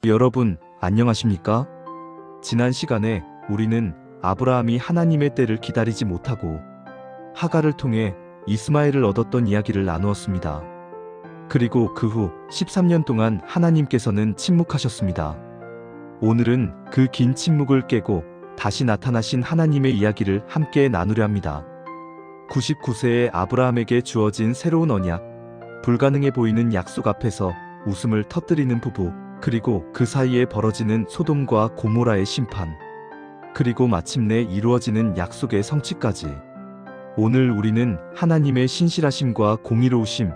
여러분, 안녕하십니까? 지난 시간에 우리는 아브라함이 하나님의 때를 기다리지 못하고 하갈을 통해 이스마엘을 얻었던 이야기를 나누었습니다. 그리고 그 후 13년 동안 하나님께서는 침묵하셨습니다. 오늘은 그 긴 침묵을 깨고 다시 나타나신 하나님의 이야기를 함께 나누려 합니다. 99세의 아브라함에게 주어진 새로운 언약, 불가능해 보이는 약속 앞에서 웃음을 터뜨리는 부부, 그리고 그 사이에 벌어지는 소돔과 고모라의 심판, 그리고 마침내 이루어지는 약속의 성취까지. 오늘 우리는 하나님의 신실하심과 공의로우심,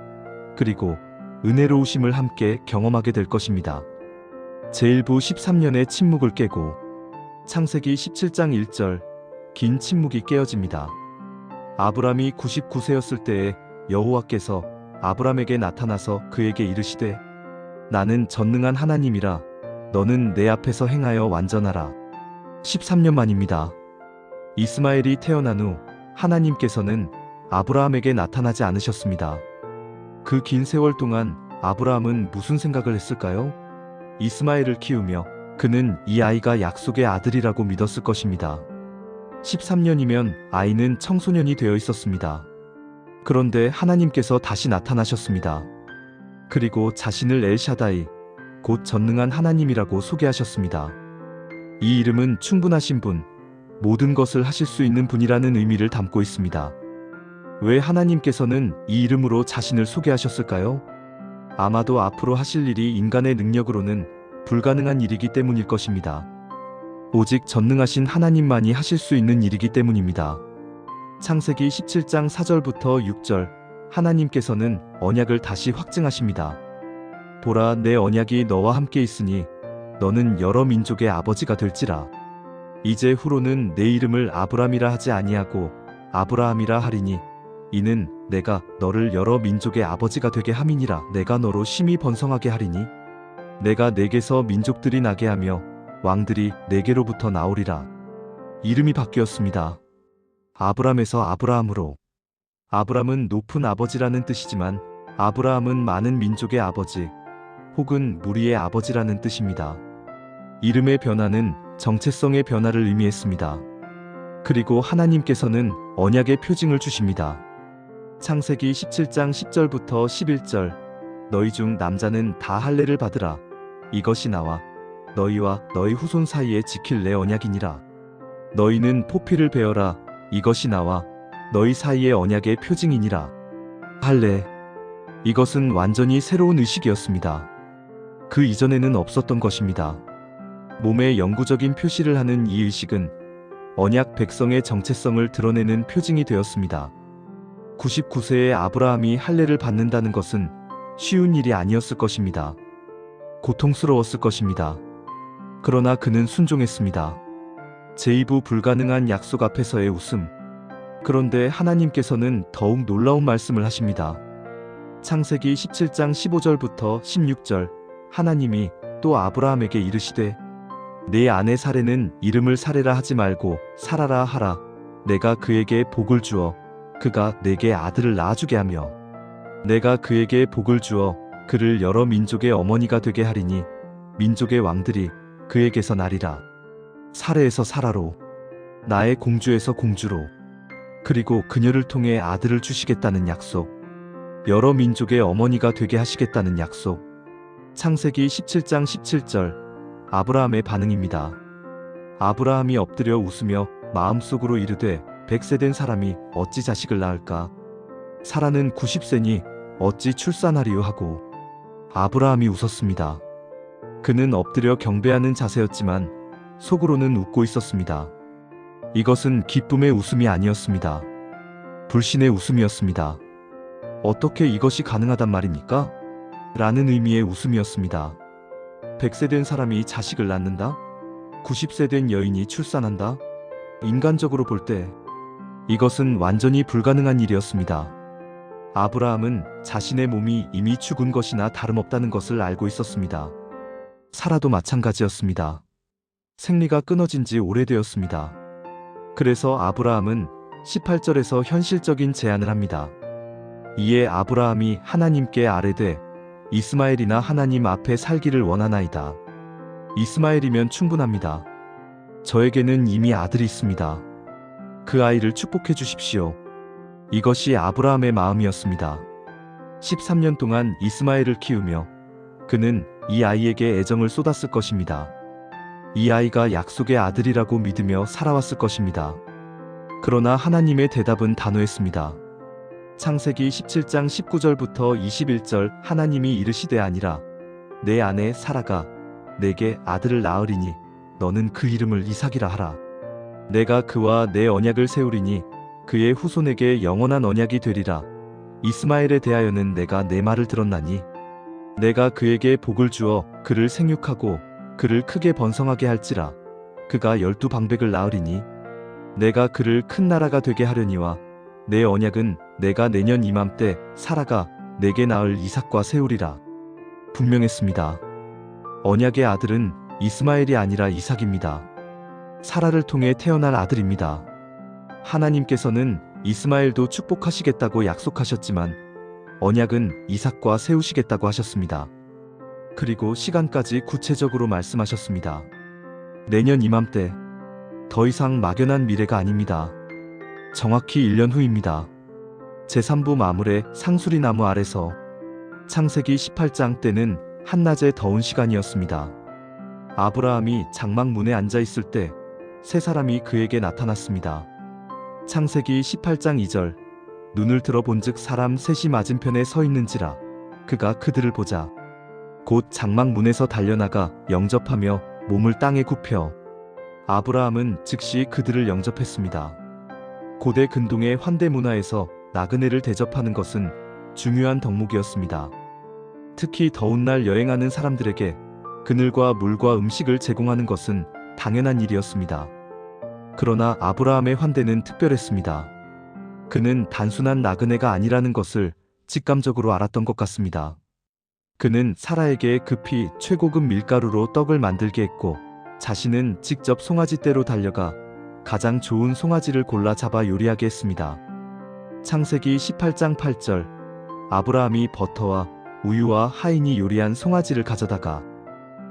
그리고 은혜로우심을 함께 경험하게 될 것입니다. 제1부 13년의 침묵을 깨고. 창세기 17장 1절, 긴 침묵이 깨어집니다. 아브람이 99세였을 때에 여호와께서 아브람에게 나타나서 그에게 이르시되 나는 전능한 하나님이라 너는 내 앞에서 행하여 완전하라. 13년 만입니다. 이스마엘이 태어난 후 하나님께서는 아브라함에게 나타나지 않으셨습니다. 그 긴 세월 동안 아브라함은 무슨 생각을 했을까요? 이스마엘을 키우며 그는 이 아이가 약속의 아들이라고 믿었을 것입니다. 13년이면 아이는 청소년이 되어 있었습니다. 그런데 하나님께서 다시 나타나셨습니다. 그리고 자신을 엘샤다이, 곧 전능한 하나님이라고 소개하셨습니다. 이 이름은 충분하신 분, 모든 것을 하실 수 있는 분이라는 의미를 담고 있습니다. 왜 하나님께서는 이 이름으로 자신을 소개하셨을까요? 아마도 앞으로 하실 일이 인간의 능력으로는 불가능한 일이기 때문일 것입니다. 오직 전능하신 하나님만이 하실 수 있는 일이기 때문입니다. 창세기 17장 4절부터 6절, 하나님께서는 언약을 다시 확증하십니다. 보라, 내 언약이 너와 함께 있으니 너는 여러 민족의 아버지가 될지라. 이제 후로는 내 이름을 아브람이라 하지 아니하고 아브라함이라 하리니 이는 내가 너를 여러 민족의 아버지가 되게 함이니라. 내가 너로 심히 번성하게 하리니 내가 내게서 민족들이 나게 하며 왕들이 내게로부터 나오리라. 이름이 바뀌었습니다. 아브람에서 아브라함으로. 아브람은 높은 아버지라는 뜻이지만 아브라함은 많은 민족의 아버지, 혹은 무리의 아버지라는 뜻입니다. 이름의 변화는 정체성의 변화를 의미했습니다. 그리고 하나님께서는 언약의 표징을 주십니다. 창세기 17장 10절부터 11절, 너희 중 남자는 다 할례를 받으라. 이것이 나와 너희와 너희 후손 사이에 지킬 내 언약이니라. 너희는 포피를 베어라. 이것이 나와 너희 사이의 언약의 표징이니라. 할례. 이것은 완전히 새로운 의식이었습니다. 그 이전에는 없었던 것입니다. 몸에 영구적인 표시를 하는 이 의식은 언약 백성의 정체성을 드러내는 표징이 되었습니다. 99세의 아브라함이 할례를 받는다는 것은 쉬운 일이 아니었을 것입니다. 고통스러웠을 것입니다. 그러나 그는 순종했습니다. 제2부 불가능한 약속 앞에서의 웃음. 그런데 하나님께서는 더욱 놀라운 말씀을 하십니다. 창세기 17장 15절부터 16절, 하나님이 또 아브라함에게 이르시되 내 아내 사레는 이름을 사레라 하지 말고 사라라 하라. 내가 그에게 복을 주어 그가 내게 아들을 낳아주게 하며 내가 그에게 복을 주어 그를 여러 민족의 어머니가 되게 하리니 민족의 왕들이 그에게서 나리라. 사레에서 사라로, 나의 공주에서 공주로, 그리고 그녀를 통해 아들을 주시겠다는 약속, 여러 민족의 어머니가 되게 하시겠다는 약속. 창세기 17장 17절, 아브라함의 반응입니다. 아브라함이 엎드려 웃으며 마음속으로 이르되 100세 된 사람이 어찌 자식을 낳을까? 사라는 90세니 어찌 출산하리요 하고. 아브라함이 웃었습니다. 그는 엎드려 경배하는 자세였지만 속으로는 웃고 있었습니다. 이것은 기쁨의 웃음이 아니었습니다. 불신의 웃음이었습니다. 어떻게 이것이 가능하단 말입니까? 라는 의미의 웃음이었습니다. 100세 된 사람이 자식을 낳는다? 90세 된 여인이 출산한다? 인간적으로 볼 때 이것은 완전히 불가능한 일이었습니다. 아브라함은 자신의 몸이 이미 죽은 것이나 다름없다는 것을 알고 있었습니다. 사라도 마찬가지였습니다. 생리가 끊어진 지 오래되었습니다. 그래서 아브라함은 18절에서 현실적인 제안을 합니다. 이에 아브라함이 하나님께 아뢰되 이스마엘이나 하나님 앞에 살기를 원하나이다. 이스마엘이면 충분합니다. 저에게는 이미 아들이 있습니다. 그 아이를 축복해 주십시오. 이것이 아브라함의 마음이었습니다. 13년 동안 이스마엘을 키우며 그는 이 아이에게 애정을 쏟았을 것입니다. 이 아이가 약속의 아들이라고 믿으며 살아왔을 것입니다. 그러나 하나님의 대답은 단호했습니다. 창세기 17장 19절부터 21절 하나님이 이르시되 아니라 내 아내 사라가 내게 아들을 낳으리니 너는 그 이름을 이삭이라 하라. 내가 그와 내 언약을 세우리니 그의 후손에게 영원한 언약이 되리라. 이스마엘에 대하여는 내가 내 말을 들었나니 내가 그에게 복을 주어 그를 생육하고 그를 크게 번성하게 할지라. 그가 12방백을 낳으리니 내가 그를 큰 나라가 되게 하려니와 내 언약은 내가 내년 이맘때 사라가 내게 낳을 이삭과 세우리라. 분명했습니다. 언약의 아들은 이스마엘이 아니라 이삭입니다. 사라를 통해 태어날 아들입니다. 하나님께서는 이스마엘도 축복하시겠다고 약속하셨지만 언약은 이삭과 세우시겠다고 하셨습니다. 그리고 시간까지 구체적으로 말씀하셨습니다. 내년 이맘때, 더 이상 막연한 미래가 아닙니다. 정확히 1년 후입니다. 제3부 마물의 상수리 나무 아래서. 창세기 18장 때는 한낮의 더운 시간이었습니다. 아브라함이 장막문에 앉아 있을 때 세 사람이 그에게 나타났습니다. 창세기 18장 2절. 눈을 들어 본즉 사람 셋이 맞은편에 서 있는지라. 그가 그들을 보자 곧 장막문에서 달려나가 영접하며 몸을 땅에 굽혀. 아브라함은 즉시 그들을 영접했습니다. 고대 근동의 환대 문화에서 나그네를 대접하는 것은 중요한 덕목이었습니다. 특히 더운 날 여행하는 사람들에게 그늘과 물과 음식을 제공하는 것은 당연한 일이었습니다. 그러나 아브라함의 환대는 특별했습니다. 그는 단순한 나그네가 아니라는 것을 직감적으로 알았던 것 같습니다. 그는 사라에게 급히 최고급 밀가루로 떡을 만들게 했고 자신은 직접 송아지떼로 달려가 가장 좋은 송아지를 골라 잡아 요리하게 했습니다. 창세기 18장 8절. 아브라함이 버터와 우유와 하인이 요리한 송아지를 가져다가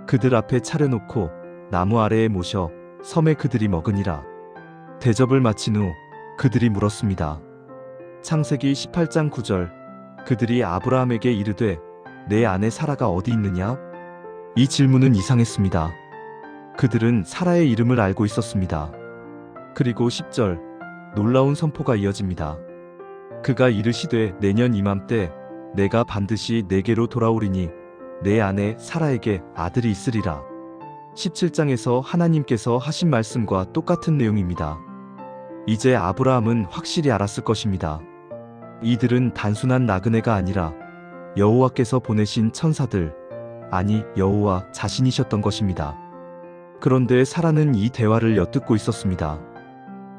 그들 앞에 차려놓고 나무 아래에 모셔 섬에 그들이 먹으니라. 대접을 마친 후 그들이 물었습니다. 창세기 18장 9절. 그들이 아브라함에게 이르되 내 아내 사라가 어디 있느냐? 이 질문은 이상했습니다. 그들은 사라의 이름을 알고 있었습니다. 그리고 10절. 놀라운 선포가 이어집니다. 그가 이르시되 내년 이맘때 내가 반드시 내게로 돌아오리니 내 아내 사라에게 아들이 있으리라. 17장에서 하나님께서 하신 말씀과 똑같은 내용입니다. 이제 아브라함은 확실히 알았을 것입니다. 이들은 단순한 나그네가 아니라 여호와께서 보내신 천사들, 아니 여호와 자신이셨던 것입니다. 그런데 사라는 이 대화를 엿듣고 있었습니다.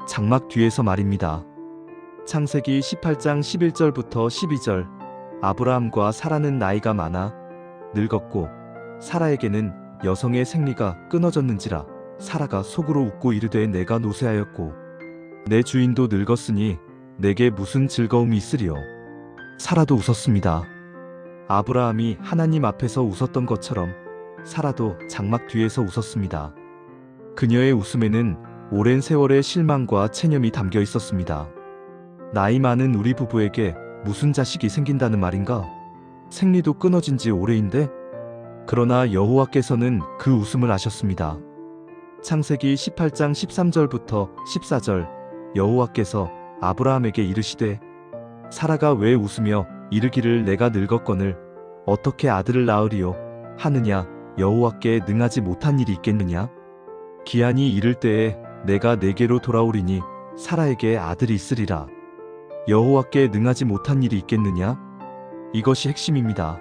장막 뒤에서 말입니다. 창세기 18장 11절부터 12절. 아브라함과 사라는 나이가 많아 늙었고 사라에게는 여성의 생리가 끊어졌는지라. 사라가 속으로 웃고 이르되 내가 노쇠하였고 내 주인도 늙었으니 내게 무슨 즐거움이 있으리요. 사라도 웃었습니다. 아브라함이 하나님 앞에서 웃었던 것처럼 사라도 장막 뒤에서 웃었습니다. 그녀의 웃음에는 오랜 세월의 실망과 체념이 담겨 있었습니다. 나이 많은 우리 부부에게 무슨 자식이 생긴다는 말인가? 생리도 끊어진 지 오래인데? 그러나 여호와께서는 그 웃음을 아셨습니다. 창세기 18장 13절부터 14절. 여호와께서 아브라함에게 이르시되 사라가 왜 웃으며 이르기를 내가 늙었거늘 어떻게 아들을 낳으리요 하느냐? 여호와께 능하지 못한 일이 있겠느냐? 기한이 이를 때에 내가 내게로 돌아오리니 사라에게 아들이 있으리라. 여호와께 능하지 못한 일이 있겠느냐? 이것이 핵심입니다.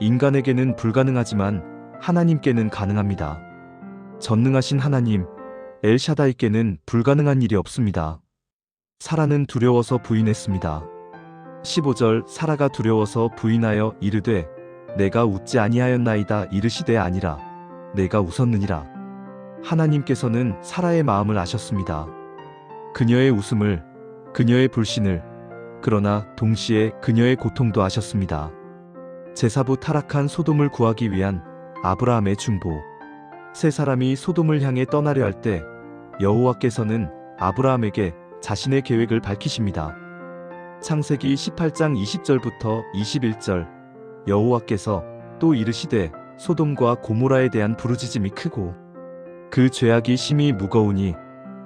인간에게는 불가능하지만 하나님께는 가능합니다. 전능하신 하나님 엘샤다이께는 불가능한 일이 없습니다. 사라는 두려워서 부인했습니다. 15절. 사라가 두려워서 부인하여 이르되 내가 웃지 아니하였나이다. 이르시되 아니라 내가 웃었느니라. 하나님께서는 사라의 마음을 아셨습니다. 그녀의 웃음을, 그녀의 불신을, 그러나 동시에 그녀의 고통도 아셨습니다. 제4부 타락한 소돔을 구하기 위한 아브라함의 중보. 세 사람이 소돔을 향해 떠나려 할 때 여호와께서는 아브라함에게 자신의 계획을 밝히십니다. 창세기 18장 20절부터 21절. 여호와께서 또 이르시되 소돔과 고모라에 대한 부르짖음이 크고 그 죄악이 심히 무거우니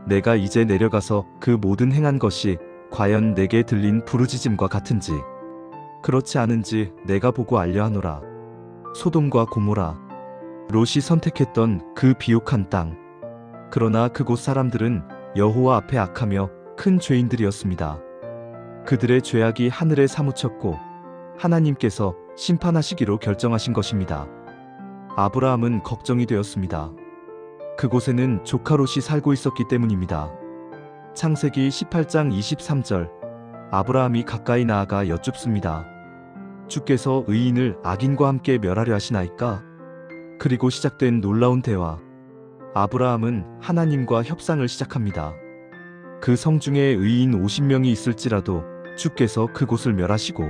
내가 이제 내려가서 그 모든 행한 것이 과연 내게 들린 부르짖음과 같은지 그렇지 않은지 내가 보고 알려하노라. 소돔과 고모라, 롯이 선택했던 그 비옥한 땅. 그러나 그곳 사람들은 여호와 앞에 악하며 큰 죄인들이었습니다. 그들의 죄악이 하늘에 사무쳤고 하나님께서 심판하시기로 결정하신 것입니다. 아브라함은 걱정이 되었습니다. 그곳에는 조카 롯이 살고 있었기 때문입니다. 창세기 18장 23절. 아브라함이 가까이 나아가 여쭙습니다. 주께서 의인을 악인과 함께 멸하려 하시나이까? 그리고 시작된 놀라운 대화. 아브라함은 하나님과 협상을 시작합니다. 그 성중에 의인 50명이 있을지라도 주께서 그곳을 멸하시고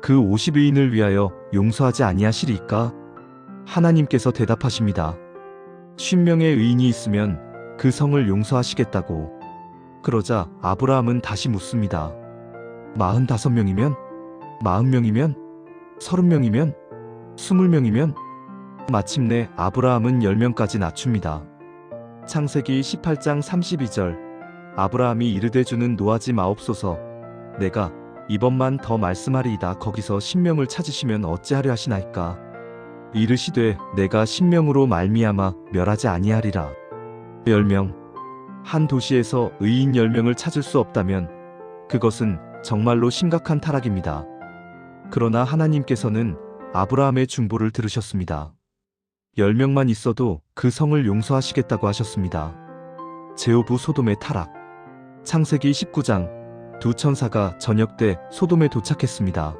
그 50의인을 위하여 용서하지 아니하시리이까? 하나님께서 대답하십니다. 50명의 의인이 있으면 그 성을 용서하시겠다고. 그러자 아브라함은 다시 묻습니다. 45명이면? 40명이면? 30명이면? 20명이면? 마침내 아브라함은 10명까지 낮춥니다. 창세기 18장 32절. 아브라함이 이르되 주는 노하지 마옵소서. 내가 이번만 더 말씀하리이다. 거기서 10명을 찾으시면 어찌하려 하시나이까? 이르시되 내가 10명으로 말미암아 멸하지 아니하리라. 10명. 한 도시에서 의인 10명을 찾을 수 없다면 그것은 정말로 심각한 타락입니다. 그러나 하나님께서는 아브라함의 중보를 들으셨습니다. 10명만 있어도 그 성을 용서하시겠다고 하셨습니다. 제오부 소돔의 타락. 창세기 19장. 두 천사가 저녁 때 소돔에 도착했습니다.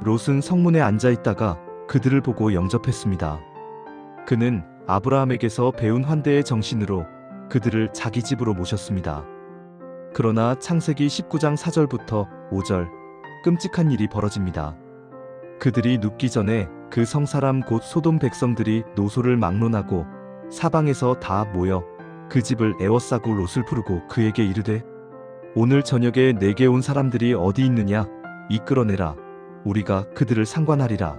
롯은 성문에 앉아 있다가 그들을 보고 영접했습니다. 그는 아브라함에게서 배운 환대의 정신으로 그들을 자기 집으로 모셨습니다. 그러나 창세기 19장 4절부터 5절. 끔찍한 일이 벌어집니다. 그들이 눕기 전에 그 성사람 곧 소돔 백성들이 노소를 막론하고 사방에서 다 모여 그 집을 에워싸고 롯을 부르고 그에게 이르되 오늘 저녁에 내게 온 사람들이 어디 있느냐? 이끌어내라. 우리가 그들을 상관하리라.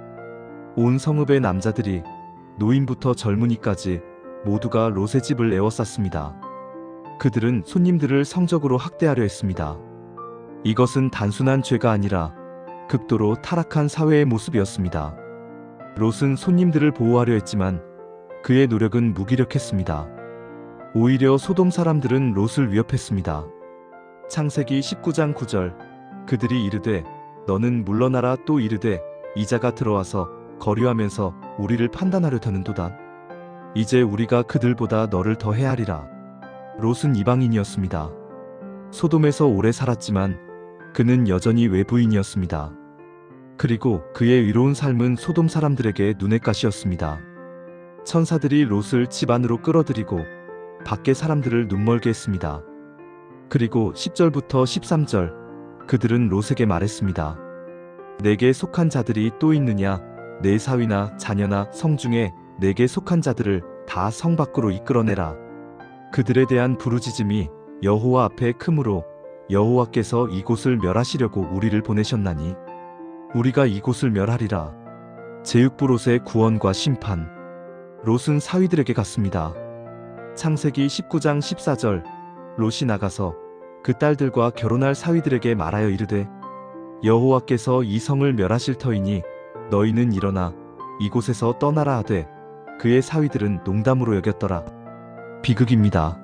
온 성읍의 남자들이 노인부터 젊은이까지 모두가 롯의 집을 에워쌌습니다. 그들은 손님들을 성적으로 학대하려 했습니다. 이것은 단순한 죄가 아니라 극도로 타락한 사회의 모습이었습니다. 롯은 손님들을 보호하려 했지만 그의 노력은 무기력했습니다. 오히려 소돔 사람들은 롯을 위협했습니다. 창세기 19장 9절. 그들이 이르되 너는 물러나라. 또 이르되 이자가 들어와서 거류하면서 우리를 판단하려 드는도다. 이제 우리가 그들보다 너를 더 헤아리라. 롯은 이방인이었습니다. 소돔에서 오래 살았지만 그는 여전히 외부인이었습니다. 그리고 그의 의로운 삶은 소돔 사람들에게 눈의 가시였습니다. 천사들이 롯을 집 안으로 끌어들이고 밖의 사람들을 눈멀게 했습니다. 그리고 10절부터 13절. 그들은 롯에게 말했습니다. 내게 속한 자들이 또 있느냐? 내 사위나 자녀나 성 중에 내게 속한 자들을 다 성 밖으로 이끌어내라. 그들에 대한 부르짖음이 여호와 앞에 크므로 여호와께서 이곳을 멸하시려고 우리를 보내셨나니 우리가 이곳을 멸하리라. 제6부 롯의 구원과 심판. 롯은 사위들에게 갔습니다. 창세기 19장 14절. 롯이 나가서 그 딸들과 결혼할 사위들에게 말하여 이르되 여호와께서 이 성을 멸하실 터이니 너희는 일어나 이곳에서 떠나라 하되 그의 사위들은 농담으로 여겼더라. 비극입니다.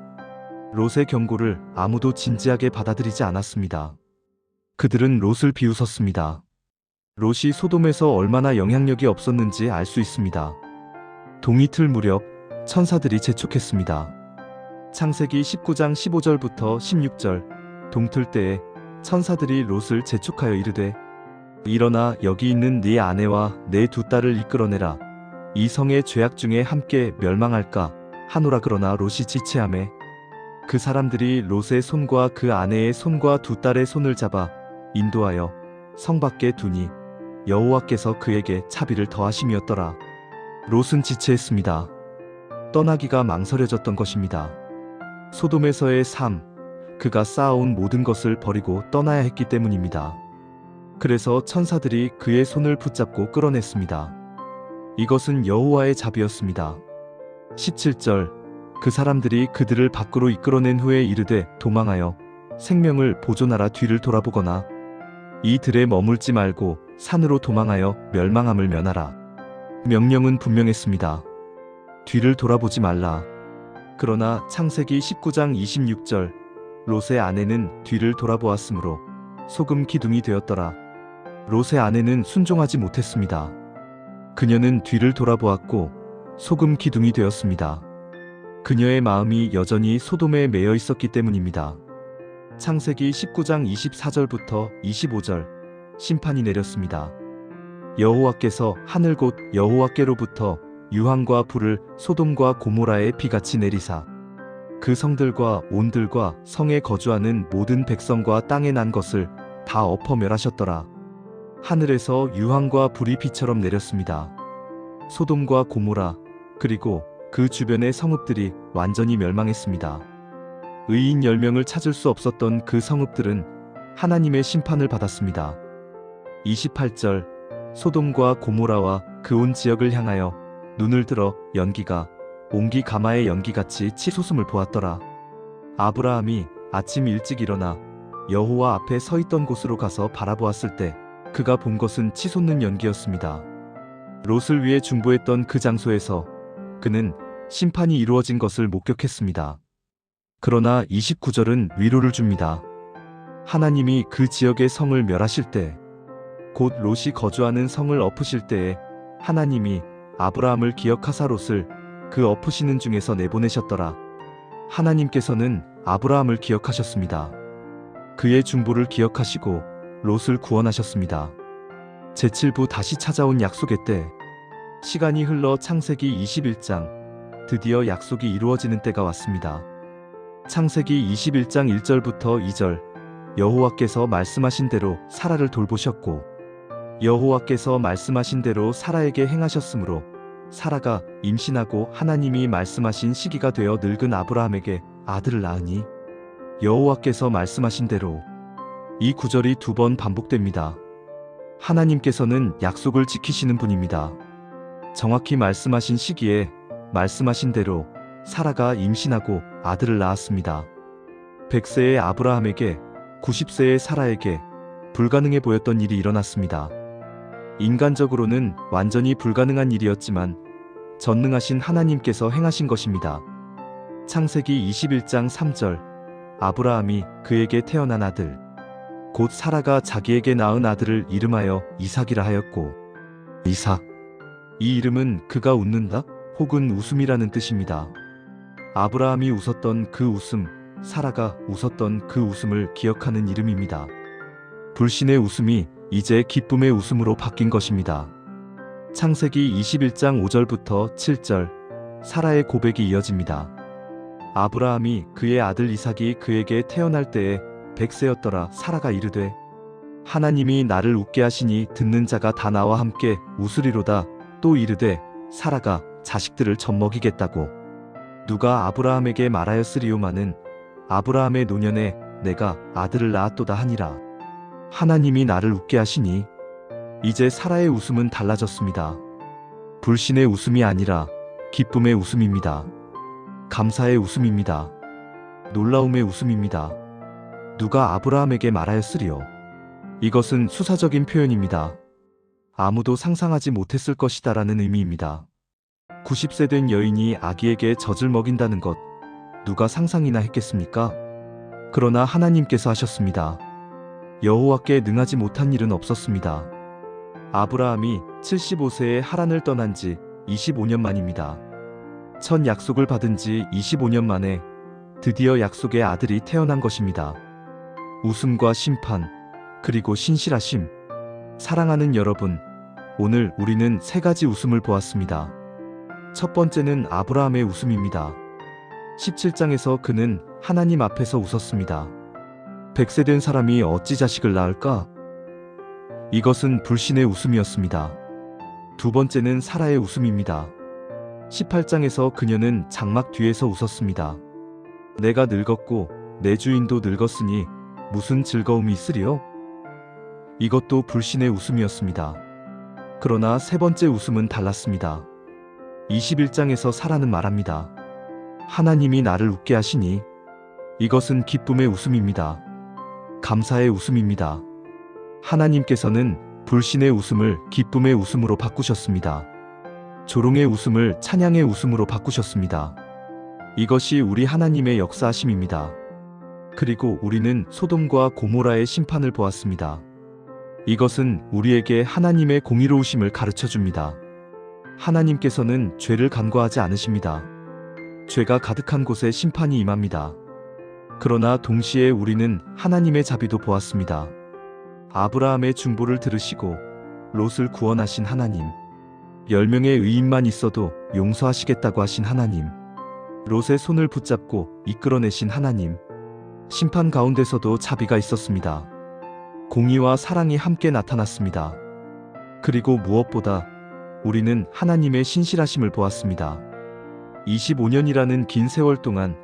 롯의 경고를 아무도 진지하게 받아들이지 않았습니다. 그들은 롯을 비웃었습니다. 롯이 소돔에서 얼마나 영향력이 없었는지 알 수 있습니다. 동이틀 무렵 천사들이 재촉했습니다. 창세기 19장 15절부터 16절. 동틀 때에 천사들이 롯을 재촉하여 이르되 일어나 여기 있는 네 아내와 내 두 딸을 이끌어내라. 이 성의 죄악 중에 함께 멸망할까 하노라. 그러나 롯이 지체하매 그 사람들이 롯의 손과 그 아내의 손과 두 딸의 손을 잡아 인도하여 성 밖에 두니 여호와께서 그에게 차비를 더하심이었더라. 롯은 지체했습니다. 떠나기가 망설여졌던 것입니다. 소돔에서의 삶, 그가 쌓아온 모든 것을 버리고 떠나야 했기 때문입니다. 그래서 천사들이 그의 손을 붙잡고 끌어냈습니다. 이것은 여호와의 자비였습니다. 17절 그 사람들이 그들을 밖으로 이끌어낸 후에 이르되 도망하여 생명을 보존하라. 뒤를 돌아보거나 이 들에 머물지 말고 산으로 도망하여 멸망함을 면하라. 명령은 분명했습니다. 뒤를 돌아보지 말라. 그러나 창세기 19장 26절 롯의 아내는 뒤를 돌아보았으므로 소금 기둥이 되었더라. 롯의 아내는 순종하지 못했습니다. 그녀는 뒤를 돌아보았고 소금 기둥이 되었습니다. 그녀의 마음이 여전히 소돔에 매여 있었기 때문입니다. 창세기 19장 24절부터 25절 심판이 내렸습니다. 여호와께서 하늘 곧 여호와께로부터 유황과 불을 소돔과 고모라에 비같이 내리사 그 성들과 온들과 성에 거주하는 모든 백성과 땅에 난 것을 다 엎어 멸하셨더라. 하늘에서 유황과 불이 비처럼 내렸습니다. 소돔과 고모라 그리고 그 주변의 성읍들이 완전히 멸망했습니다. 의인 10명을 찾을 수 없었던 그 성읍들은 하나님의 심판을 받았습니다. 28절 소돔과 고모라와 그 온 지역을 향하여 눈을 들어 연기가 옹기 가마의 연기같이 치솟음을 보았더라. 아브라함이 아침 일찍 일어나 여호와 앞에 서 있던 곳으로 가서 바라보았을 때 그가 본 것은 치솟는 연기였습니다. 롯을 위해 중보했던 그 장소에서 그는 심판이 이루어진 것을 목격했습니다. 그러나 29절은 위로를 줍니다. 하나님이 그 지역의 성을 멸하실 때, 곧 롯이 거주하는 성을 엎으실 때에 하나님이 아브라함을 기억하사 롯을 그 엎으시는 중에서 내보내셨더라. 하나님께서는 아브라함을 기억하셨습니다. 그의 중보를 기억하시고 롯을 구원하셨습니다. 제7부 다시 찾아온 약속의 때, 시간이 흘러 창세기 21장, 드디어 약속이 이루어지는 때가 왔습니다. 창세기 21장 1절부터 2절, 여호와께서 말씀하신 대로 사라를 돌보셨고, 여호와께서 말씀하신 대로 사라에게 행하셨으므로 사라가 임신하고 하나님이 말씀하신 시기가 되어 늙은 아브라함에게 아들을 낳으니 여호와께서 말씀하신 대로. 이 구절이 2번 반복됩니다. 하나님께서는 약속을 지키시는 분입니다. 정확히 말씀하신 시기에 말씀하신 대로 사라가 임신하고 아들을 낳았습니다. 100세의 아브라함에게 90세의 사라에게 불가능해 보였던 일이 일어났습니다. 인간적으로는 완전히 불가능한 일이었지만 전능하신 하나님께서 행하신 것입니다. 창세기 21장 3절 아브라함이 그에게 태어난 아들 곧 사라가 자기에게 낳은 아들을 이름하여 이삭이라 하였고 이삭 이 이름은 그가 웃는다 혹은 웃음이라는 뜻입니다. 아브라함이 웃었던 그 웃음, 사라가 웃었던 그 웃음을 기억하는 이름입니다. 불신의 웃음이 이제 기쁨의 웃음으로 바뀐 것입니다. 창세기 21장 5절부터 7절 사라의 고백이 이어집니다. 아브라함이 그의 아들 이삭이 그에게 태어날 때에 100세였더라. 사라가 이르되 하나님이 나를 웃게 하시니 듣는 자가 다 나와 함께 웃으리로다. 또 이르되 사라가 자식들을 젖먹이겠다고 누가 아브라함에게 말하였으리오마는 아브라함의 노년에 내가 아들을 낳았도다 하니라. 하나님이 나를 웃게 하시니 이제 사라의 웃음은 달라졌습니다. 불신의 웃음이 아니라 기쁨의 웃음입니다. 감사의 웃음입니다. 놀라움의 웃음입니다. 누가 아브라함에게 말하였으리요. 이것은 수사적인 표현입니다. 아무도 상상하지 못했을 것이다라는 의미입니다. 90세 된 여인이 아기에게 젖을 먹인다는 것 누가 상상이나 했겠습니까? 그러나 하나님께서 하셨습니다. 여호와께 능하지 못한 일은 없었습니다. 아브라함이 75세에 하란을 떠난 지 25년 만입니다. 첫 약속을 받은 지 25년 만에 드디어 약속의 아들이 태어난 것입니다. 웃음과 심판, 그리고 신실하심. 사랑하는 여러분, 오늘 우리는 3가지 웃음을 보았습니다. 첫 번째는 아브라함의 웃음입니다. 17장에서 그는 하나님 앞에서 웃었습니다. 100세 된 사람이 어찌 자식을 낳을까? 이것은 불신의 웃음이었습니다. 두 번째는 사라의 웃음입니다. 18장에서 그녀는 장막 뒤에서 웃었습니다. 내가 늙었고 내 주인도 늙었으니 무슨 즐거움이 있으리요? 이것도 불신의 웃음이었습니다. 그러나 세 번째 웃음은 달랐습니다. 21장에서 사라는 말합니다. 하나님이 나를 웃게 하시니 이것은 기쁨의 웃음입니다. 감사의 웃음입니다. 하나님께서는 불신의 웃음을 기쁨의 웃음으로 바꾸셨습니다. 조롱의 웃음을 찬양의 웃음으로 바꾸셨습니다. 이것이 우리 하나님의 역사하심입니다. 그리고 우리는 소돔과 고모라의 심판을 보았습니다. 이것은 우리에게 하나님의 공의로우심을 가르쳐 줍니다. 하나님께서는 죄를 간과하지 않으십니다. 죄가 가득한 곳에 심판이 임합니다. 그러나 동시에 우리는 하나님의 자비도 보았습니다. 아브라함의 중보를 들으시고 롯을 구원하신 하나님, 10명의 의인만 있어도 용서하시겠다고 하신 하나님, 롯의 손을 붙잡고 이끌어내신 하나님, 심판 가운데서도 자비가 있었습니다. 공의와 사랑이 함께 나타났습니다. 그리고 무엇보다 우리는 하나님의 신실하심을 보았습니다. 25년이라는 긴 세월 동안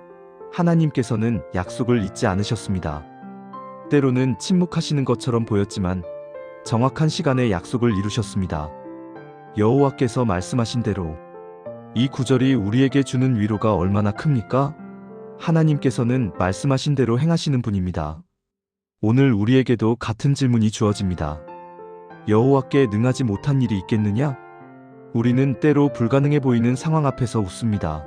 하나님께서는 약속을 잊지 않으셨습니다. 때로는 침묵하시는 것처럼 보였지만 정확한 시간에 약속을 이루셨습니다. 여호와께서 말씀하신 대로. 이 구절이 우리에게 주는 위로가 얼마나 큽니까? 하나님께서는 말씀하신 대로 행하시는 분입니다. 오늘 우리에게도 같은 질문이 주어집니다. 여호와께 능하지 못한 일이 있겠느냐? 우리는 때로 불가능해 보이는 상황 앞에서 웃습니다.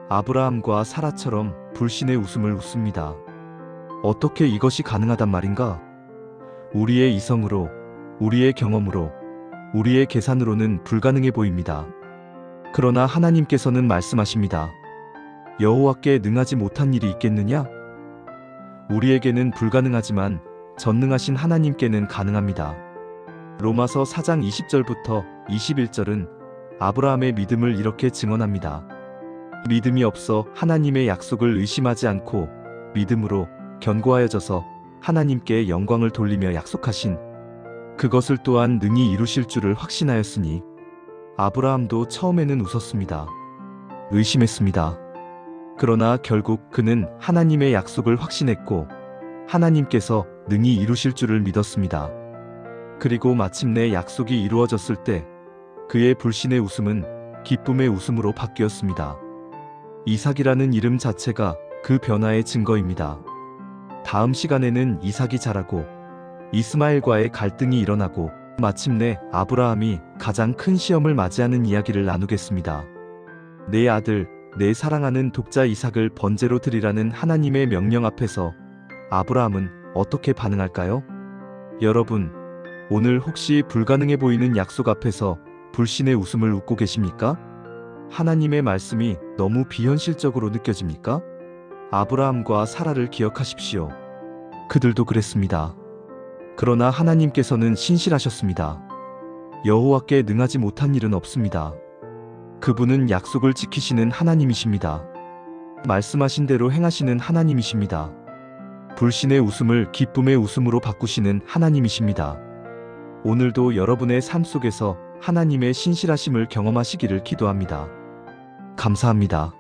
아브라함과 사라처럼 불신의 웃음을 웃습니다. 어떻게 이것이 가능하단 말인가? 우리의 이성으로, 우리의 경험으로, 우리의 계산으로는 불가능해 보입니다. 그러나 하나님께서는 말씀하십니다. 여호와께 능하지 못한 일이 있겠느냐? 우리에게는 불가능하지만 전능하신 하나님께는 가능합니다. 로마서 4장 20절부터 21절은 아브라함의 믿음을 이렇게 증언합니다. 믿음이 없어 하나님의 약속을 의심하지 않고 믿음으로 견고하여져서 하나님께 영광을 돌리며 약속하신 그것을 또한 능히 이루실 줄을 확신하였으니 아브라함도 처음에는 웃었습니다. 의심했습니다. 그러나 결국 그는 하나님의 약속을 확신했고 하나님께서 능히 이루실 줄을 믿었습니다. 그리고 마침내 약속이 이루어졌을 때 그의 불신의 웃음은 기쁨의 웃음으로 바뀌었습니다. 이삭이라는 이름 자체가 그 변화의 증거입니다. 다음 시간에는 이삭이 자라고 이스마엘과의 갈등이 일어나고 마침내 아브라함이 가장 큰 시험을 맞이하는 이야기를 나누겠습니다. 내 아들, 내 사랑하는 독자 이삭을 번제로 드리라는 하나님의 명령 앞에서 아브라함은 어떻게 반응할까요? 여러분, 오늘 혹시 불가능해 보이는 약속 앞에서 불신의 웃음을 웃고 계십니까? 하나님의 말씀이 너무 비현실적으로 느껴집니까? 아브라함과 사라를 기억하십시오. 그들도 그랬습니다. 그러나 하나님께서는 신실하셨습니다. 여호와께 능하지 못한 일은 없습니다. 그분은 약속을 지키시는 하나님이십니다. 말씀하신 대로 행하시는 하나님이십니다. 불신의 웃음을 기쁨의 웃음으로 바꾸시는 하나님이십니다. 오늘도 여러분의 삶 속에서 하나님의 신실하심을 경험하시기를 기도합니다. 감사합니다.